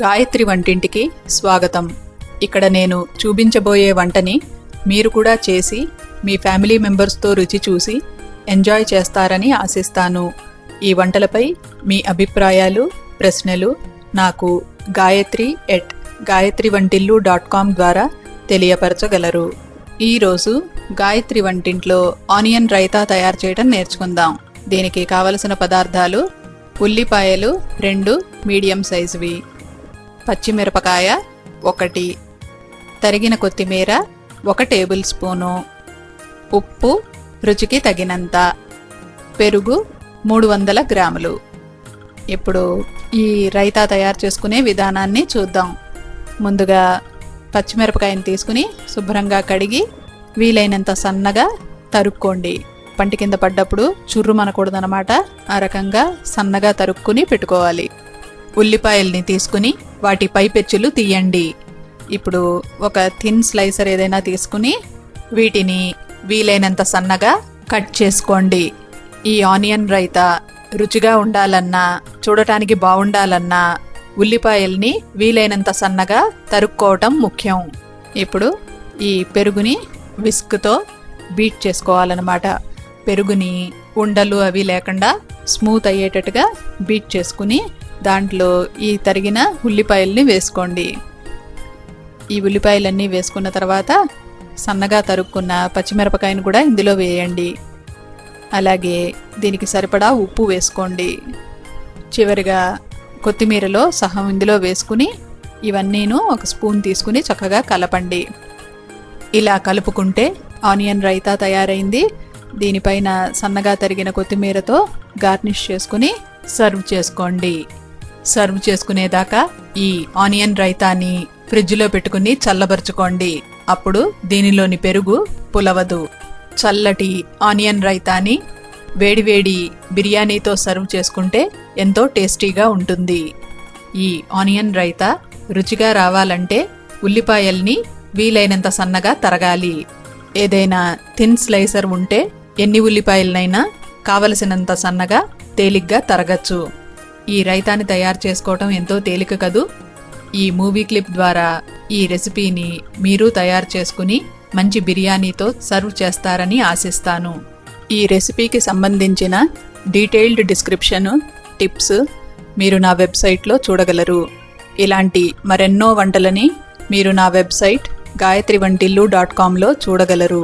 గాయత్రి వంటింటికి స్వాగతం. ఇక్కడ నేను చూపించబోయే వంటని మీరు కూడా చేసి మీ ఫ్యామిలీ మెంబర్స్తో రుచి చూసి ఎంజాయ్ చేస్తారని ఆశిస్తాను. ఈ వంటలపై మీ అభిప్రాయాలు, ప్రశ్నలు నాకు gayatri@gayatrivantillu.com ద్వారా తెలియపరచగలరు. ఈరోజు గాయత్రి వంటింట్లో ఆనియన్ రైతా తయారు చేయడం నేర్చుకుందాం. దీనికి కావలసిన పదార్థాలు: ఉల్లిపాయలు 2 మీడియం సైజువి, పచ్చిమిరపకాయ 1, తరిగిన కొత్తిమీర 1 టేబుల్ స్పూను, ఉప్పు రుచికి తగినంత, పెరుగు 300 గ్రాములు. ఇప్పుడు ఈ రైతా తయారు చేసుకునే విధానాన్ని చూద్దాం. ముందుగా పచ్చిమిరపకాయని తీసుకుని శుభ్రంగా కడిగి వీలైనంత సన్నగా తరుక్కోండి. పంటి కింద పడ్డప్పుడు చుర్రుమనకూడదనమాట. ఆ రకంగా సన్నగా తరుక్కుని పెట్టుకోవాలి. ఉల్లిపాయల్ని తీసుకుని వాటి పై పెచ్చులు తీయండి. ఇప్పుడు ఒక థిన్ స్లైసర్ ఏదైనా తీసుకుని వీటిని వీలైనంత సన్నగా కట్ చేసుకోండి. ఈ ఆనియన్ రైతా రుచిగా ఉండాలన్నా, చూడటానికి బాగుండాలన్నా ఉల్లిపాయల్ని వీలైనంత సన్నగా తరుక్కోవటం ముఖ్యం. ఇప్పుడు ఈ పెరుగుని విస్క్తో బీట్ చేసుకోవాలన్నమాట. పెరుగుని ఉండలు అవి లేకుండా స్మూత్ అయ్యేటట్టుగా బీట్ చేసుకుని దాంట్లో ఈ తరిగిన ఉల్లిపాయల్ని వేసుకోండి. ఈ ఉల్లిపాయలన్నీ వేసుకున్న తర్వాత సన్నగా తరుక్కున్న పచ్చిమిరపకాయను కూడా ఇందులో వేయండి. అలాగే దీనికి సరిపడా ఉప్పు వేసుకోండి. చివరిగా కొత్తిమీరలో సహం ఇందులో వేసుకుని ఇవన్నీను ఒక స్పూన్ తీసుకుని చక్కగా కలపండి. ఇలా కలుపుకుంటే ఆనియన్ రైతా తయారైంది. దీనిపైన సన్నగా తరిగిన కొత్తిమీరతో గార్నిష్ చేసుకుని సర్వ్ చేసుకోండి. సర్వ్ చేసుకునేదాకా ఈ ఆనియన్ రైతాని ఫ్రిడ్జ్లో పెట్టుకుని చల్లబరుచుకోండి. అప్పుడు దీనిలోని పెరుగు పులవదు. చల్లటి ఆనియన్ రైతాని వేడివేడి బిర్యానీతో సర్వ్ చేసుకుంటే ఎంతో టేస్టీగా ఉంటుంది. ఈ ఆనియన్ రైతా రుచిగా రావాలంటే ఉల్లిపాయల్ని వీలైనంత సన్నగా తరగాలి. ఏదైనా థిన్ స్లైసర్ ఉంటే ఎన్ని ఉల్లిపాయలనైనా కావలసినంత సన్నగా తేలిగ్గా తరగచ్చు. ఈ రైతాని తయారు చేసుకోవటం ఎంతో తేలిక కదూ. ఈ మూవీ క్లిప్ ద్వారా ఈ రెసిపీని మీరు తయారు చేసుకుని మంచి బిర్యానీతో సర్వ్ చేస్తారని ఆశిస్తాను. ఈ రెసిపీకి సంబంధించిన డీటెయిల్డ్ డిస్క్రిప్షన్, టిప్స్ మీరు నా వెబ్సైట్లో చూడగలరు. ఇలాంటి మరెన్నో వంటలని మీరు నా వెబ్సైట్ gayatrivantillu.comలో చూడగలరు.